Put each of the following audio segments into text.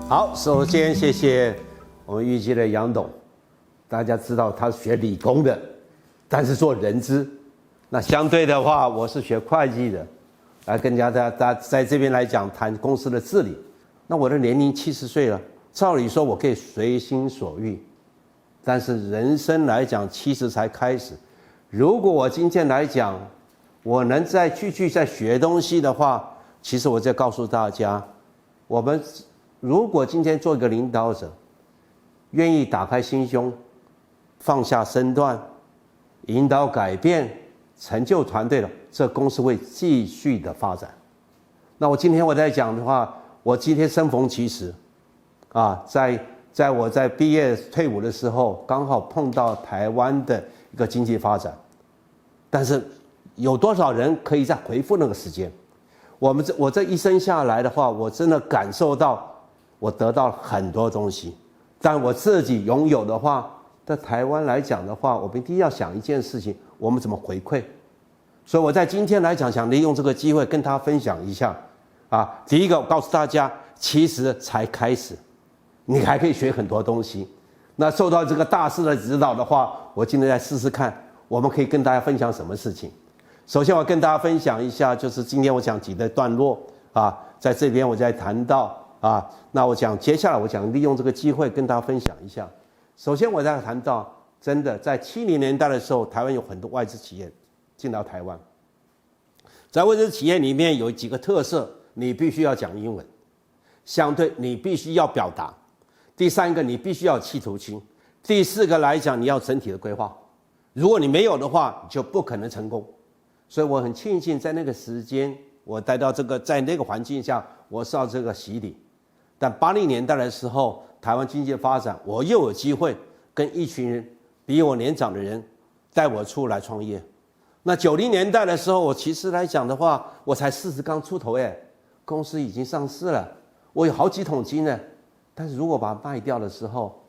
好，首先谢谢我们预计的杨董，大家知道他是学理工的，但是做人资。那相对的话，我是学会计的，来跟大家在这边来讲谈公司的治理。那我的年龄70岁了，照理说我可以随心所欲，但是人生来讲70才开始。如果我今天来讲，我能再继续在学东西的话，其实我在告诉大家，我们如果今天做一个领导者，愿意打开心胸，放下身段，引导改变，成就团队了，这公司会继续的发展。那我今天我在讲的话，我今天生逢其时，在我在毕业退伍的时候，刚好碰到台湾的一个经济发展，但是有多少人可以再回复那个时间？我这一生下来的话，我真的感受到我得到很多东西，但我自己拥有的话，在台湾来讲的话，我们一定要想一件事情，我们怎么回馈？所以我在今天来讲，想利用这个机会跟大家分享一下。第一个，我告诉大家，其实才开始，你还可以学很多东西。那受到这个大师的指导的话，我今天再试试看，我们可以跟大家分享什么事情。首先，我跟大家分享一下，就是今天我讲几个段落在这边我再谈到那我讲接下来我想利用这个机会跟大家分享一下。首先，我在谈到，真的在70年代的时候，台湾有很多外资企业进到台湾，在外资企业里面有几个特色。你必须要讲英文，相对你必须要表达。第三个，你必须要有企图心。第四个来讲，你要整体的规划。如果你没有的话，就不可能成功。所以我很庆幸在那个时间，我待到在那个环境下，我受到这个洗礼。但80年代的时候，台湾经济发展，我又有机会跟一群人比我年长的人带我出来创业。那90年代的时候，我其实来讲的话，我才40刚出头公司已经上市了，我有好几桶金了，但是如果把它卖掉的时候，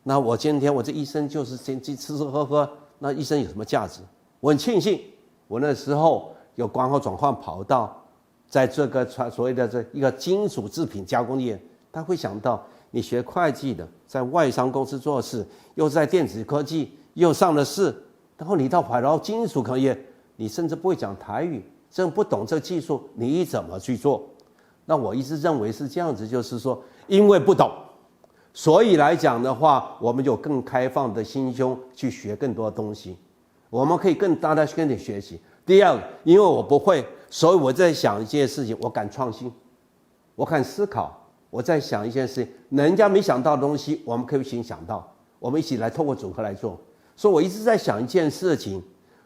那我今天我这一生就是吃吃喝喝，那一生有什么价值？我很庆幸，我那时候有刚好转换跑道，在这个所谓的这一个金属制品加工业，他会想到你学会计的，在外商公司做事，又在电子科技又上了市，然后你跑到金属行业，你甚至不会讲台语。真不懂这个技术，你怎么去做？那我一直认为是这样子，就是说，因为不懂，所以来讲的话，我们有更开放的心胸去学更多的东西，我们可以大家跟你学习。第二，因为我不会，所以我在想一件事情，我敢创新，我敢思考，我在想一件事情，人家没想到的东西，我们可以一起想到，我们一起来透过组合来做。所以我一直在想一件事情，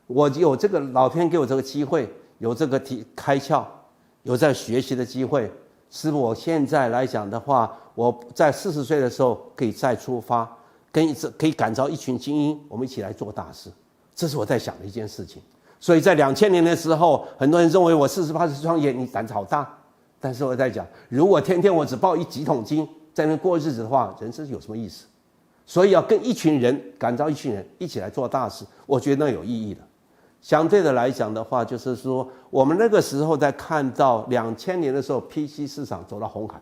我有这个老天给我这个机会。有这个开窍，有在学习的机会，是不是我现在来讲的话，我在40岁的时候可以再出发，可以感召一群精英，我们一起来做大事，这是我在想的一件事情。所以在2000年的时候，很多人认为我48岁创业，你胆子好大。但是我在讲，如果天天我只抱几桶金在那过日子的话，人生有什么意思？所以要跟一群人感召一群人一起来做大事，我觉得那有意义的。相对的来讲的话，就是说我们那个时候在看到2000年的时候 PC 市场走到红海，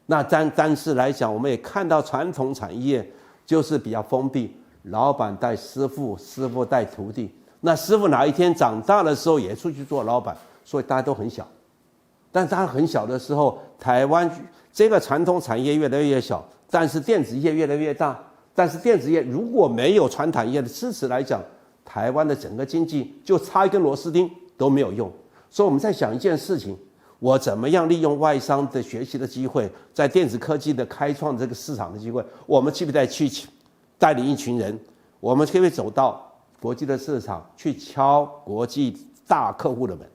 那但是来讲，我们也看到传统产业就是比较封闭，老板带师傅，师傅带徒弟，那师傅哪一天长大的时候也出去做老板，所以大家都很小。但大家很小的时候，台湾这个传统产业越来越小，但是电子业越来越大。但是电子业如果没有传产业的支持来讲，台湾的整个经济就差一根螺丝钉都没有用。所以我们在想一件事情，我怎么样利用外商的学习的机会，在电子科技的开创这个市场的机会，我们去不去带领一群人，我们可不可以走到国际的市场去敲国际大客户的门？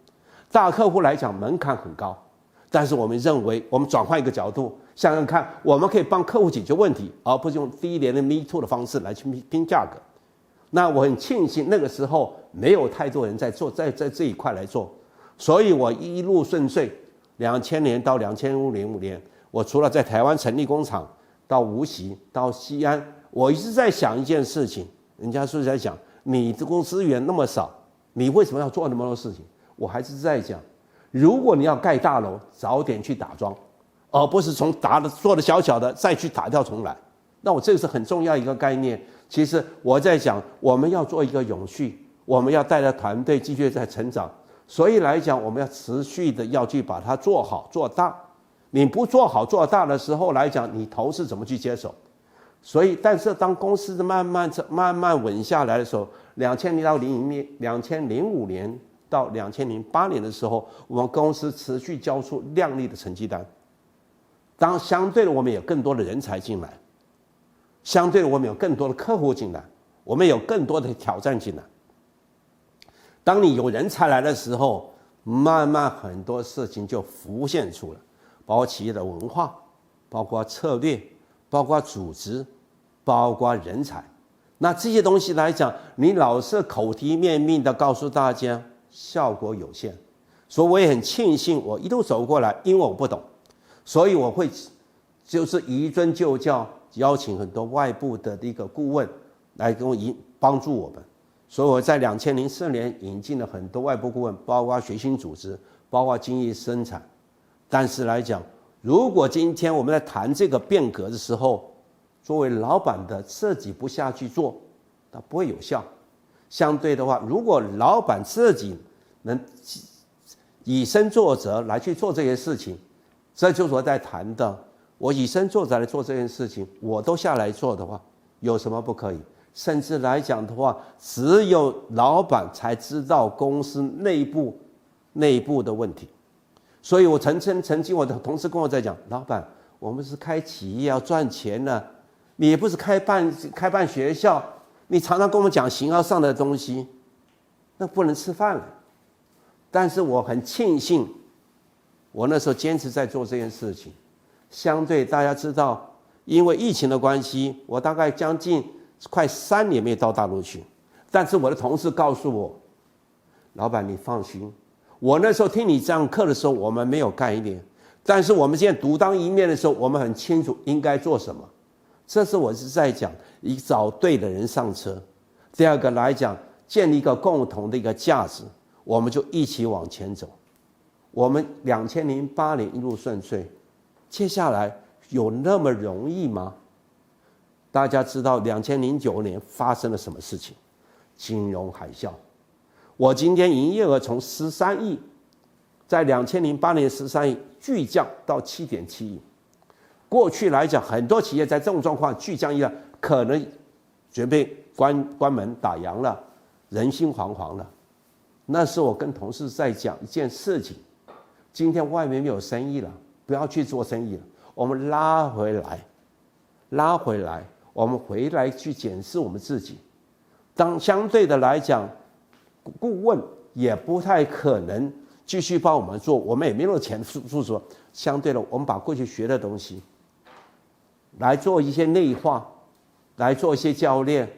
大客户来讲门槛很高，但是我们认为我们转换一个角度，想想看，我们可以帮客户解决问题，而不是用第一年的 Me Too 的方式来去拼价格。那我很庆幸那个时候没有太多人在做，在这一块来做，所以我一路顺遂。2000年到2005年，我除了在台湾成立工厂，到无锡，到西安，我一直在想一件事情。人家是在讲，你的公司源那么少，你为什么要做那么多事情？我还是在讲，如果你要盖大楼，早点去打桩，而不是从做的小小的再去打掉重来。那我这个是很重要一个概念。其实我在讲，我们要做一个永续，我们要带着团队继续在成长。所以来讲，我们要持续的要去把它做好做大。你不做好做大的时候来讲，你同事怎么去接手？所以，但是当公司慢慢稳下来的时候，2005年到2008年的时候，我们公司持续交出亮丽的成绩单。当相对的，我们有更多的人才进来，相对的，我们有更多的客户进来，我们有更多的挑战进来。当你有人才来的时候，慢慢很多事情就浮现出了，包括企业的文化，包括策略，包括组织，包括人才。那这些东西来讲，你老是口提面命的告诉大家，效果有限。所以我也很庆幸，我一路走过来，因为我不懂，所以我会就是移尊就教，邀请很多外部的一个顾问来跟我帮助我们。所以我在2004年引进了很多外部顾问，包括学习组织，包括精益生产。但是来讲，如果今天我们在谈这个变革的时候，作为老板的自己不下去做，它不会有效。相对的话，如果老板自己能以身作则来去做这些事情，这就是我在谈的。我以身作则来做这件事情，我都下来做的话，有什么不可以？甚至来讲的话，只有老板才知道公司内部的问题。所以我曾经我的同事跟我在讲，老板，我们是开企业要赚钱的，你也不是开办学校，你常常跟我们讲形而上的东西，那不能吃饭了。但是我很庆幸，我那时候坚持在做这件事情。相对大家知道，因为疫情的关系，我大概将近快3年没到大陆去。但是我的同事告诉我，老板你放心，我那时候听你这样课的时候，我们没有概念，但是我们现在独当一面的时候，我们很清楚应该做什么。这是我是在讲，一找对的人上车。第二个来讲，建立一个共同的一个价值，我们就一起往前走。我们2008年一路顺遂，接下来有那么容易吗？大家知道2009年发生了什么事情？金融海啸。我今天营业额从13亿，在2008年13亿巨降到7.7亿。过去来讲，很多企业在这种状况巨降一了，可能准备关门打烊了，人心惶惶了。那时候我跟同事在讲一件事情，今天外面没有生意了，不要去做生意了，我们拉回来，我们回来去检视我们自己。当相对的来讲，顾问也不太可能继续帮我们做，我们也没有钱付出。相对的，我们把过去学的东西来做一些内化，来做一些教练，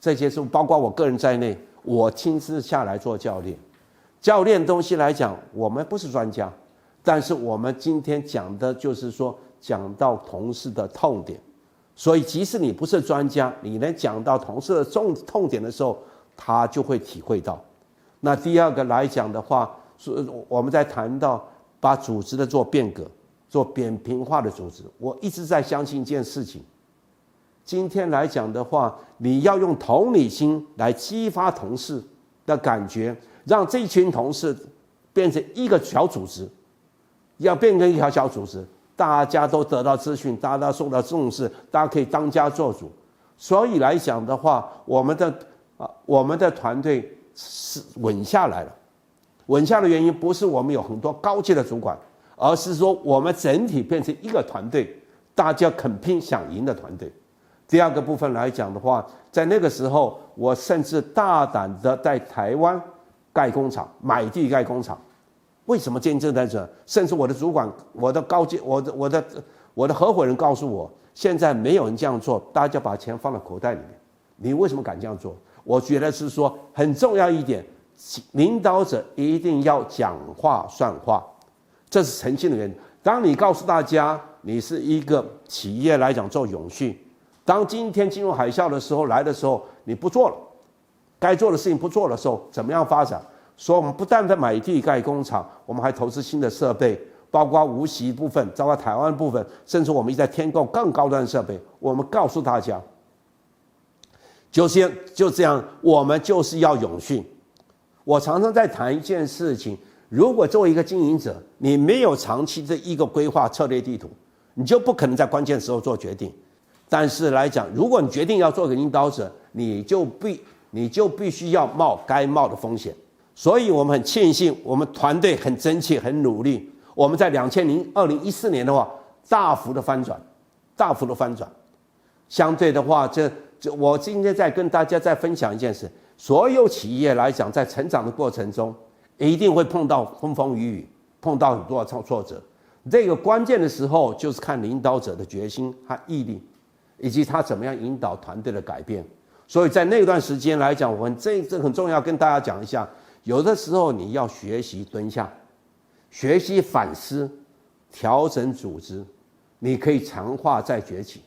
这些是包括我个人在内，我亲自下来做教练。教练东西来讲，我们不是专家，但是我们今天讲的就是说，讲到同事的痛点。所以即使你不是专家，你能讲到同事的痛点的时候，他就会体会到。那第二个来讲的话，我们在谈到把组织的做变革，做扁平化的组织，我一直在相信一件事情。今天来讲的话，你要用同理心来激发同事的感觉，让这群同事变成一个小组织，要变成一条小组织，大家都得到资讯，大家都受到重视，大家可以当家做主。所以来讲的话，我们的团队是稳下来了。稳下的原因不是我们有很多高阶的主管，而是说我们整体变成一个团队，大家肯拼想赢的团队。第二个部分来讲的话，在那个时候，我甚至大胆的在台湾盖工厂，买地盖工厂。为什么坚持在这？甚至我的主管、我的高阶、我的合伙人告诉我，现在没有人这样做，大家把钱放到口袋里面。你为什么敢这样做？我觉得是说很重要一点，领导者一定要讲话算话，这是诚信的原因。当你告诉大家你是一个企业来讲做永续，当今天金融海啸的时候来的时候，你不做了，该做的事情不做的时候，怎么样发展？所以我们不但在买地盖工厂，我们还投资新的设备，包括无锡部分，包括台湾部分，甚至我们一直在添购更高端的设备。我们告诉大家，就这样，我们就是要永续。我常常在谈一件事情，如果作为一个经营者，你没有长期的一个规划策略地图，你就不可能在关键时候做决定。但是来讲，如果你决定要做个领导者，你就必须要冒该冒的风险。所以我们很庆幸，我们团队很争气、很努力。我们在2014年的话，大幅的翻转。相对的话，我今天在跟大家再分享一件事：所有企业来讲，在成长的过程中，一定会碰到风风雨雨，碰到很多的挫折。这个关键的时候，就是看领导者的决心和毅力，以及他怎么样引导团队的改变。所以在那段时间来讲，我们这很重要，跟大家讲一下。有的时候你要学习蹲下，学习反思，调整组织，你可以强化再崛起。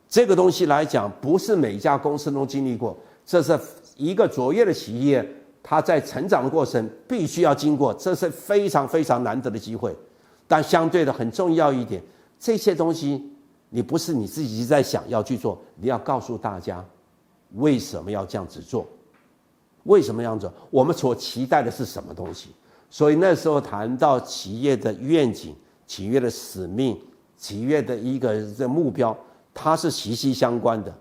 这个东西来讲，不是每家公司都经历过，这是一个卓越的企业，它在成长的过程必须要经过，这是非常非常难得的机会。但相对的很重要一点，这些东西你不是你自己在想要去做，你要告诉大家为什么要这样子做。为什么样子？我们所期待的是什么东西？所以那时候谈到企业的愿景、企业的使命、企业的一个目标，它是息息相关的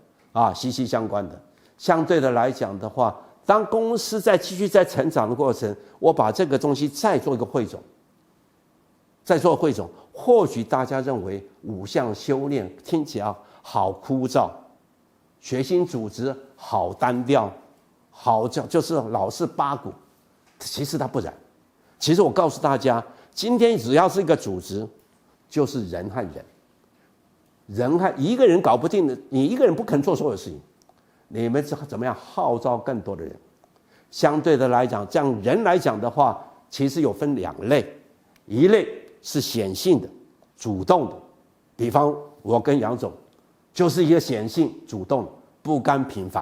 息息相关的。相对的来讲的话，当公司继续在成长的过程，我把这个东西再做一个汇总，或许大家认为5项修炼听起来好枯燥，学新组织好单调。好，就是老是八股，其实它不然。其实我告诉大家，今天只要是一个组织，就是人和一个人搞不定的，你一个人不可能做所有事情。你们怎么样号召更多的人？相对的来讲，这样人来讲的话，其实有分2类，一类是显性的、主动的，比方我跟杨总，就是一个显性、主动、不甘平凡，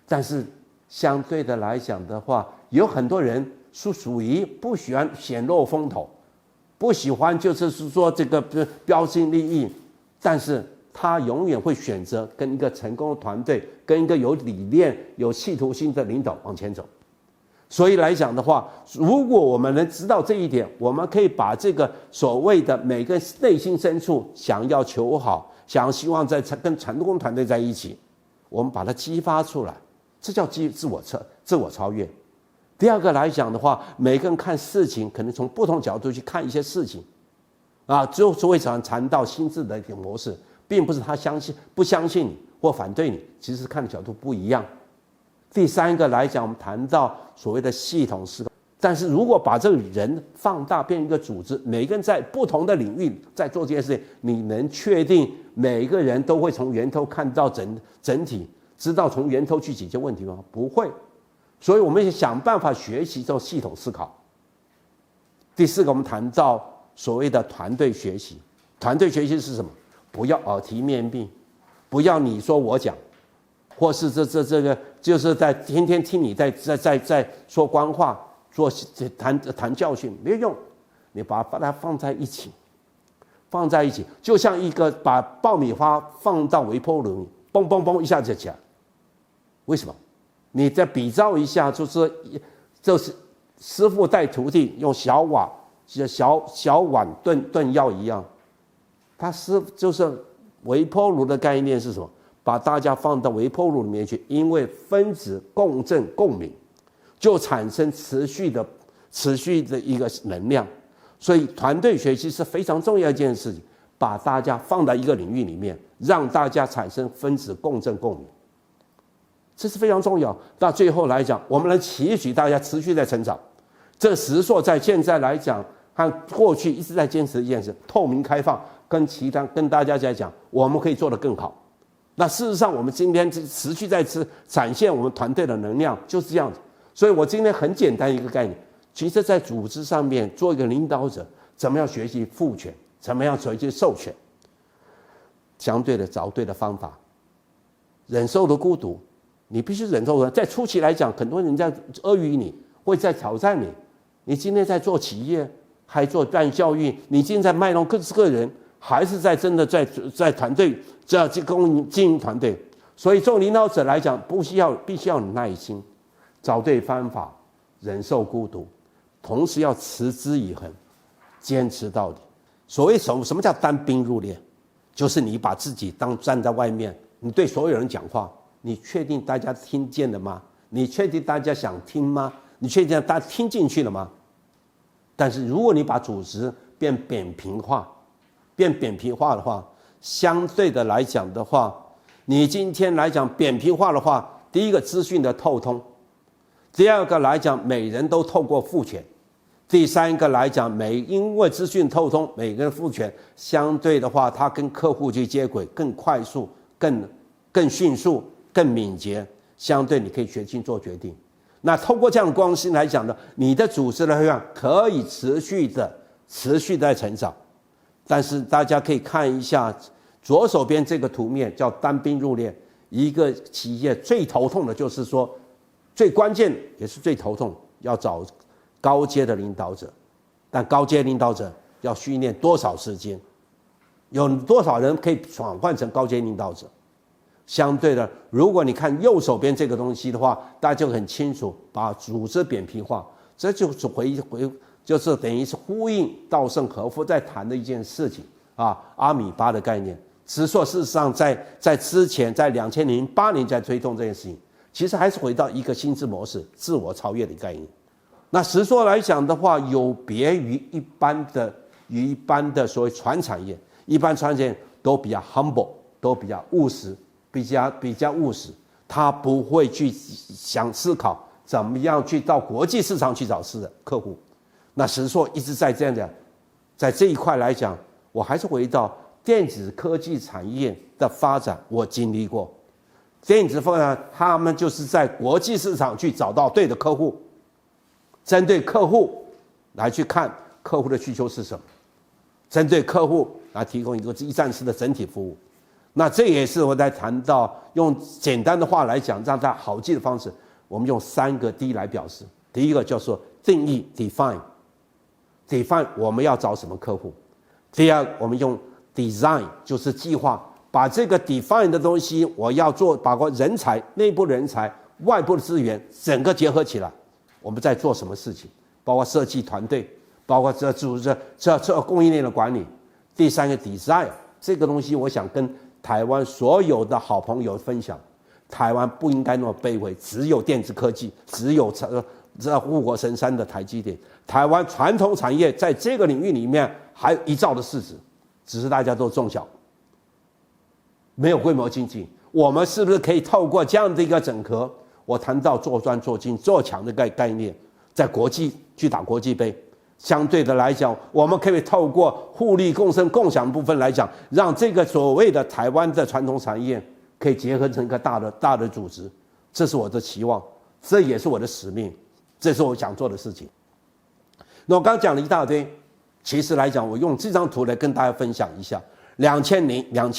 但是。相对的来讲的话，有很多人是属于不喜欢显露风头，不喜欢就是说这个标新立异，但是他永远会选择跟一个成功的团队，跟一个有理念、有企图心的领导往前走。所以来讲的话，如果我们能知道这一点，我们可以把这个所谓的每个内心深处想要求好、希望在跟成功团队在一起，我们把它激发出来。这叫自我超越。第二个来讲的话，每个人看事情可能从不同角度去看一些事情，就会谈到心智的一种模式，并不是他不相信你或反对你，其实看的角度不一样。第三个来讲，我们谈到所谓的系统思考，但是如果把这个人放大变一个组织，每个人在不同的领域在做这件事情，你能确定每个人都会从源头看到整体？知道从源头去解决问题吗？不会，所以我们想办法学习这种系统思考。第4个，我们谈到所谓的团队学习。团队学习是什么？不要耳提面命，不要你说我讲，或是这个就是在天天听你在说官话，谈教训，没有用。你把它放在一起，就像一个把爆米花放到微波炉里，嘣嘣嘣一下就起来。为什么？你再比照一下，就是师傅带徒弟用小碗炖药一样。他就是微波炉的概念是什么？把大家放到微波炉里面去，因为分子共振共鸣，就产生持续的一个能量。所以团队学习是非常重要一件事情，把大家放在一个领域里面，让大家产生分子共振共鸣。这是非常重要。到最后来讲，我们能期许大家持续在成长。这实硕在现在来讲，和过去一直在坚持一件事：透明开放，跟大家在讲，我们可以做得更好。那事实上，我们今天持续在展现我们团队的能量，就是这样子。所以我今天很简单一个概念，其实在组织上面做一个领导者，怎么样学习赋权，怎么样学习授权，相对的找对的方法，忍受的孤独。你必须忍受的，在初期来讲，很多人在阿谀你，会在挑战你。你今天在做企业，还做办教育，你今天在卖弄各个人，还是在真的在团队这经营团队。所以做领导者来讲，必须要有耐心，找对方法，忍受孤独，同时要持之以恒，坚持到底。所谓什么叫单兵入列？就是你把自己站在外面，你对所有人讲话，你确定大家听见了吗？你确定大家想听吗？你确定大家听进去了吗？但是如果你把组织变扁平化的话，相对的来讲的话，你今天来讲扁平化的话，第一个资讯的透通，第二个来讲每人都透过赋权，第三个来讲因为资讯透通，每个人赋权，相对的话，他跟客户去接轨更快速、更迅速、更敏捷，相对你可以全心做决定。那透过这样的关系来讲呢，你的组织的力量可以持续在成长。但是大家可以看一下左手边这个图面，叫单兵入列。一个企业最头痛的就是说，最关键也是最头痛，要找高阶的领导者。但高阶领导者要训练多少时间？有多少人可以转换成高阶领导者？相对的，如果你看右手边这个东西的话，大家就很清楚，把组织扁平化，这就是就是等于是呼应稻盛和夫在谈的一件事情啊，阿米巴的概念。只是说事实上在之前，在2008年在推动这件事情，其实还是回到一个心智模式、自我超越的概念。那实说来讲的话，有别于一般的所谓传产业，一般传产业都比较 humble， 都比较务实。比较务实，他不会去想思考怎么样去到国际市场去找客户。那实说一直在这样的，在这一块来讲，我还是回到电子科技产业的发展，我经历过。电子发展，他们就是在国际市场去找到对的客户，针对客户来去看客户的需求是什么，针对客户来提供一个一站式的整体服务。那这也是我在谈到用简单的话来讲，让大家好记的方式，我们用3个 D 来表示。第一个叫做定义 define 我们要找什么客户。第二，我们用 design 就是计划，把这个 define 的东西，我要做，把人才、内部人才、外部的资源整个结合起来，我们在做什么事情，包括设计团队，包括这供应链的管理。第三个 design 这个东西，我想跟台湾所有的好朋友分享，台湾不应该那么卑微，只有电子科技，只有这护国神山的台积电。台湾传统产业在这个领域里面还有1兆的市值，只是大家都中小，没有规模经济。我们是不是可以透过这样的一个整合，我谈到做专做精做强的概念，在国际去打国际杯。相对的来讲，我们可以透过互利共生共享的部分来讲，让这个所谓的台湾的传统产业可以结合成一个大的组织。这是我的期望，这也是我的使命，这是我想做的事情。那我刚讲了一大堆，其实来讲，我用这张图来跟大家分享一下。2000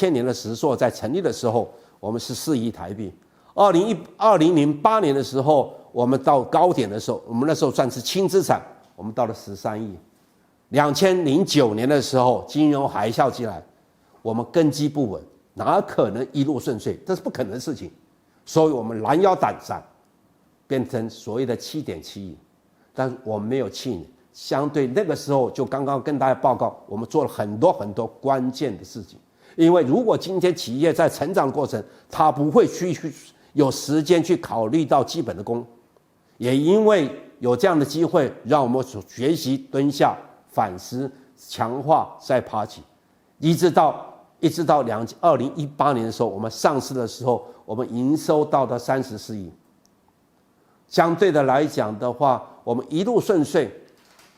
年的时硕在成立的时候，我们是4亿台币。2008年的时候，我们到高点的时候，我们那时候算是轻资产。我们到了13亿。2009年的时候，金融海啸进来，我们根基不稳，哪可能一路顺遂？这是不可能的事情。所以我们拦腰胆战，变成所谓的7.7亿。但是我们没有气馁，相对那个时候就刚刚跟大家报告，我们做了很多关键的事情。因为如果今天企业在成长的过程，它不会去有时间去考虑到基本的功，也因为有这样的机会，让我们学习蹲下反思强化再爬起，一直到2018年的时候，我们上市的时候，我们营收到了34亿。相对的来讲的话，我们一路顺遂。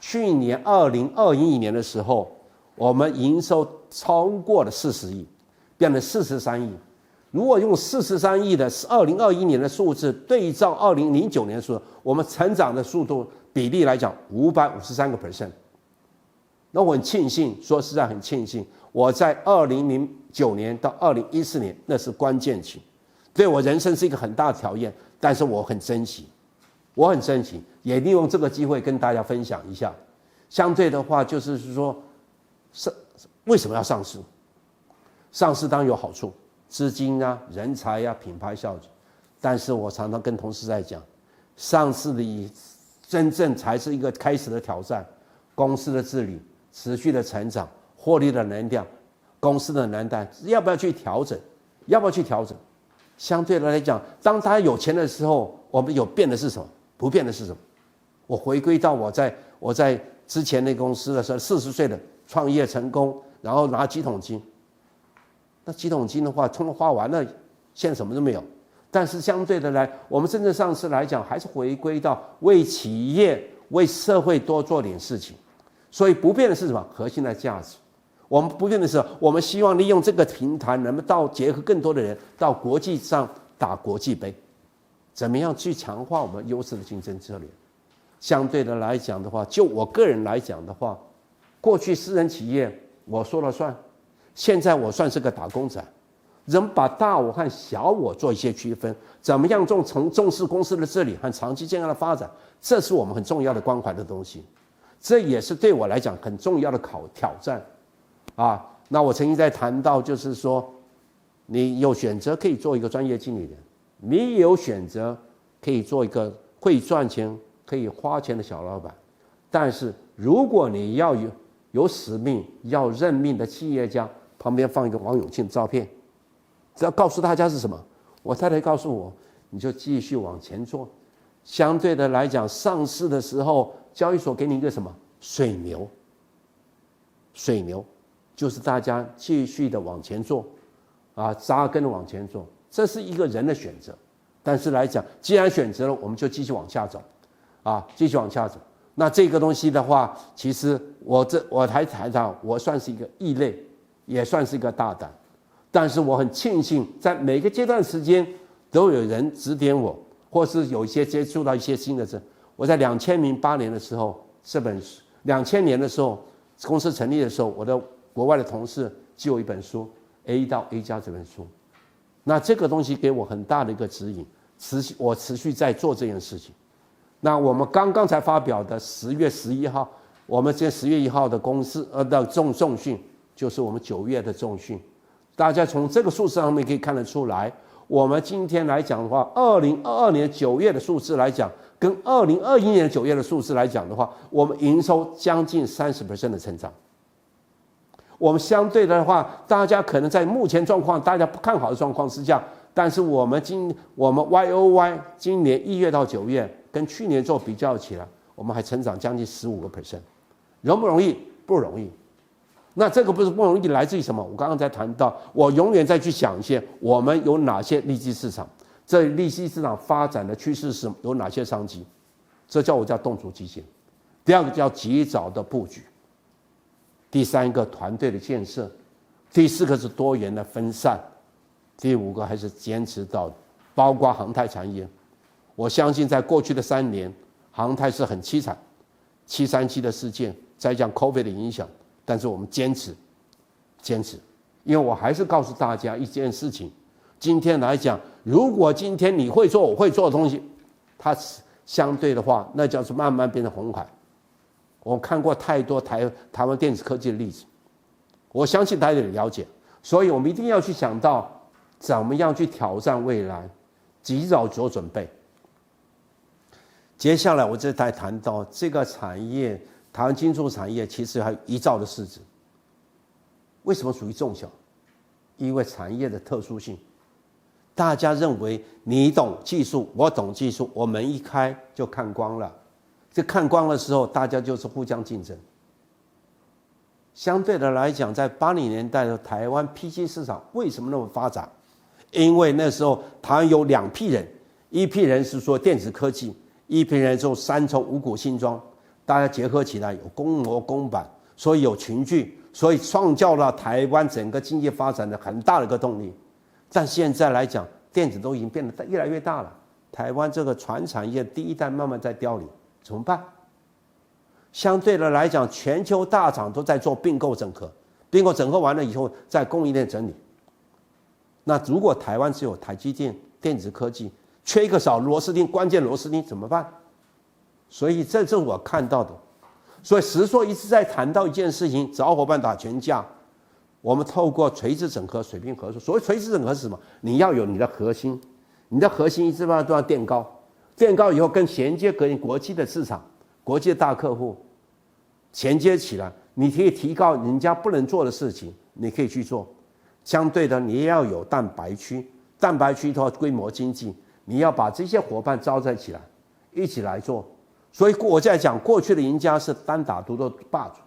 去年2021年的时候，我们营收超过了40亿，变成43亿。如果用43亿的2021年的数字对照2009年的数字，我们成长的速度比例来讲553%。那我很庆幸，说实在很庆幸，我在2009年到2014年那是关键期，对我人生是一个很大的考验，但是我很珍惜，也利用这个机会跟大家分享一下。相对的话，就是说，为什么要上市？上市当然有好处，资金啊、人才啊、品牌效应。但是我常常跟同事在讲，上市的真正才是一个开始的挑战。公司的治理、持续的成长、获利的能量、公司的能量，要不要去调整？要不要去调整？相对来讲，当他有钱的时候，我们有变的是什么？不变的是什么？我回归到我在之前那公司的时候，40岁的创业成功，然后拿几桶金。那几桶金的话，通通花完了，现在什么都没有。但是相对的来，我们真正上市来讲，还是回归到为企业、为社会多做点事情。所以不变的是什么？核心的价值。我们不变的是，我们希望利用这个平台，能够结合更多的人到国际上打国际杯，怎么样去强化我们优势的竞争策略？相对的来讲的话，就我个人来讲的话，过去私人企业我说了算，现在我算是个打工仔，人把大我和小我做一些区分，怎么样重视公司的治理和长期健康的发展，这是我们很重要的关怀的东西。这也是对我来讲很重要的挑战啊。那我曾经在谈到，就是说，你有选择可以做一个专业经理人，你也有选择可以做一个会赚钱、可以花钱的小老板。但是如果你要有使命、要任命的企业家，旁边放一个王永庆的照片，只要告诉大家是什么？我太太告诉我，你就继续往前做。相对的来讲，上市的时候，交易所给你一个什么水牛？水牛就是大家继续的往前做，啊，扎根的往前做，这是一个人的选择。但是来讲，既然选择了，我们就继续往下走，啊，继续往下走。那这个东西的话，其实我还谈到，我算是一个异类，也算是一个大胆。但是我很庆幸，在每个阶段时间都有人指点我。或是有一些接触到一些新的事。我在2008年的时候，这本书2000年的时候，公司成立的时候，我的国外的同事寄我一本书 A 到 A+ 这本书，那这个东西给我很大的一个指引，我持续在做这件事情。那我们刚刚才发表的10月11号，我们这10月1号的公司的重训，就是我们9月的重训。大家从这个数字上面可以看得出来。我们今天来讲的话，2022年9月的数字来讲，跟2021年9月的数字来讲的话，我们营收将近30% 的成长。我们相对的话，大家可能在目前状况大家不看好的状况之下，但是我们YOY 今年1月到9月跟去年做比较起来，我们还成长将近15%，容不容易？不容易。那这个不容易，来自于什么？我刚刚才谈到，我永远在去想一些我们有哪些利基市场，这利基市场发展的趋势是有哪些商机，这叫动足机先。第二个叫及早的布局，第三个团队的建设，第四个是多元的分散，第五个还是坚持到包括航太产业。我相信在过去的3年，航太是很凄惨，737的事件，再加上 COVID 的影响。但是我们坚持，因为我还是告诉大家一件事情，今天来讲，如果今天你会做我会做的东西，它相对的话，那叫是慢慢变成红海。我看过太多台湾电子科技的例子，我相信大家也了解，所以我们一定要去想到怎么样去挑战未来，及早做准备。接下来我这才谈到这个产业。台湾金属产业其实还有1兆的市值，为什么属于中小？因为产业的特殊性，大家认为你懂技术，我懂技术，我门一开就看光了。这看光的时候，大家就是互相竞争。相对的来讲，在80年代的台湾 PC 市场为什么那么发展？因为那时候台湾有2批人，一批人是说电子科技，一批人做3重五股新庄。大家结合起来有公模公版，所以有群聚，所以创造了台湾整个经济发展的很大的一个动力。但现在来讲，电子都已经变得越来越大了，台湾这个传产业第一代慢慢在凋零，怎么办？相对的来讲，全球大厂都在做并购整合，并购整合完了以后，在供应链整理。那如果台湾只有台积电电子科技，缺一个小螺丝钉，关键螺丝钉怎么办？所以这是我看到的。所以石硕一直在谈到一件事情：找伙伴打群架。我们透过垂直整合、水平合作。所谓垂直整合是什么？你要有你的核心，你的核心一直都要垫高，垫高以后跟衔接国际的市场、国际的大客户衔接起来，你可以提高人家不能做的事情，你可以去做。相对的，你也要有蛋白区，蛋白区的话规模经济，你要把这些伙伴招载起来，一起来做。所以我在讲，过去的赢家是单打独斗霸主，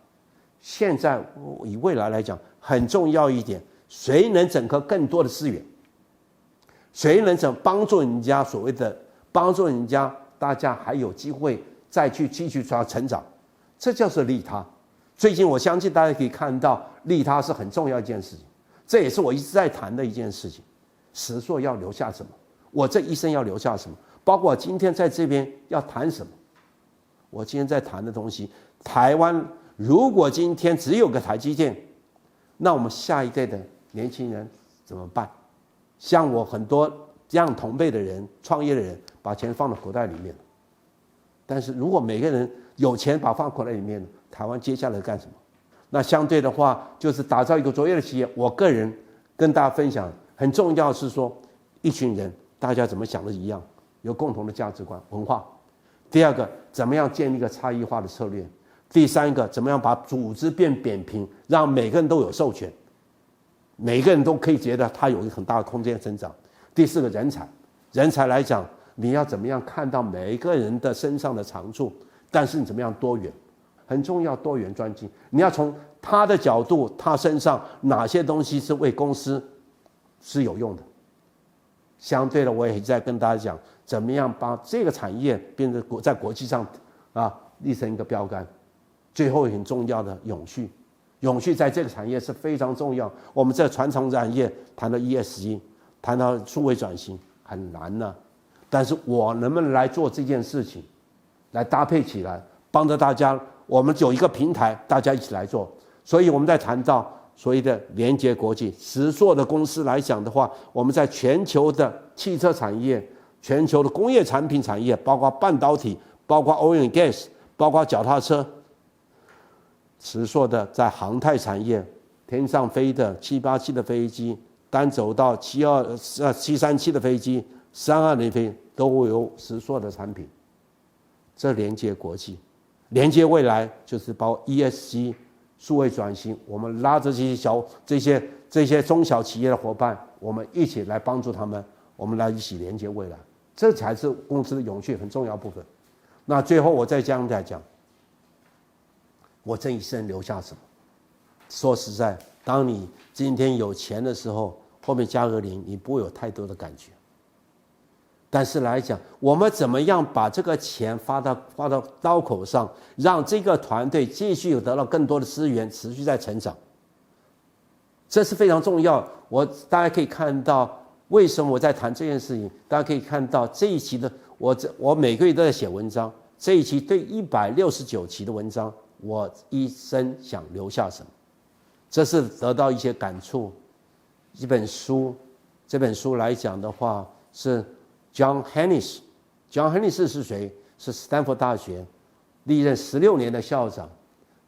现在以未来来讲，很重要一点，谁能整合更多的资源，谁能帮助人家所谓的帮助人家，大家还有机会再去继续成长，这就是利他。最近我相信大家可以看到，利他是很重要一件事情，这也是我一直在谈的一件事情。石硕要留下什么？我这一生要留下什么？包括我今天在这边要谈什么？我今天在谈的东西，台湾如果今天只有个台积电，那我们下一代的年轻人怎么办？像我很多这样同辈的人、创业的人，把钱放到口袋里面。但是如果每个人有钱把放口袋里面，台湾接下来干什么？那相对的话，就是打造一个卓越的企业。我个人跟大家分享，很重要的是说，一群人大家怎么想的一样，有共同的价值观、文化。第二个，怎么样建立一个差异化的策略？第三个，怎么样把组织变扁平，让每个人都有授权，每个人都可以觉得他有一个很大的空间增长。第四个，人才，人才来讲，你要怎么样看到每一个人的身上的长处，但是你怎么样多元，很重要，多元专精。你要从他的角度，他身上哪些东西是为公司是有用的。相对的，我也在跟大家讲，怎么样把这个产业变成在国际上立成一个标杆。最后很重要的永续，永续在这个产业是非常重要。我们在传统产业谈到 ESG， 谈到数位转型很难呢，但是我能不能来做这件事情，来搭配起来，帮着大家，我们有一个平台，大家一起来做。所以我们在谈到所谓的连接国际，石硕的公司来讲的话，我们在全球的汽车产业、全球的工业产品产业，包括半导体，包括 oil and gas， 包括脚踏车。石硕的在航太产业，天上飞的787的飞机，单走道737的飞机，320飞都有石硕的产品。这连接国际，连接未来，就是包括 ESG、数位转型，我们拉着这些中小企业的伙伴，我们一起来帮助他们，我们来一起连接未来，这才是公司的永续很重要部分。那最后我再这样来讲。我这一生留下什么？说实在，当你今天有钱的时候，后面加个0，你不会有太多的感觉。但是来讲，我们怎么样把这个钱发到刀口上，让这个团队继续得到更多的资源，持续在成长，这是非常重要。大家可以看到，为什么我在谈这件事情？大家可以看到这一期的我每个月都在写文章，这一期对169期的文章。我一生想留下什么？这是得到一些感触。一本书，这本书来讲的话是 John Hennis。John Hennis 是谁？是斯坦福大学历任16年的校长。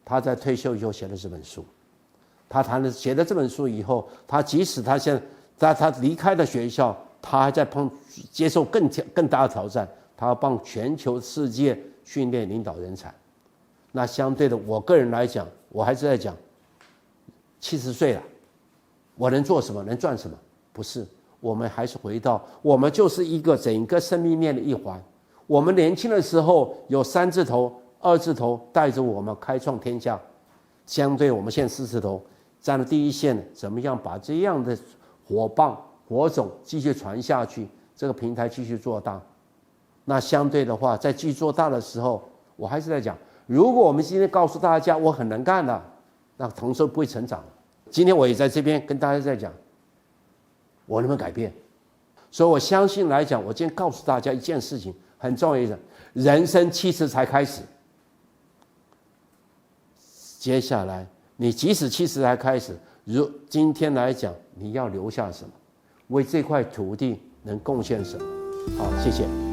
他在退休以后写了这本书。他写了这本书以后，即使他离开了学校，他还在接受更大的挑战。他要帮全球世界训练领导人才。那相对的，我个人来讲，我还是在讲，70岁了，我能做什么，能赚什么？不是，我们还是回到，我们就是一个整个生命链的一环。我们年轻的时候有3字头、2字头带着我们开创天下，相对我们现在4字头站在第一线，怎么样把这样的火种继续传下去，这个平台继续做大。那相对的话，在继续做大的时候，我还是在讲。如果我们今天告诉大家我很能干的，那同时不会成长。今天我也在这边跟大家在讲，我能不能改变？所以我相信来讲，我今天告诉大家一件事情很重要一点：人生70才开始。接下来，你即使70才开始，今天来讲，你要留下什么？为这块土地能贡献什么？好，谢谢。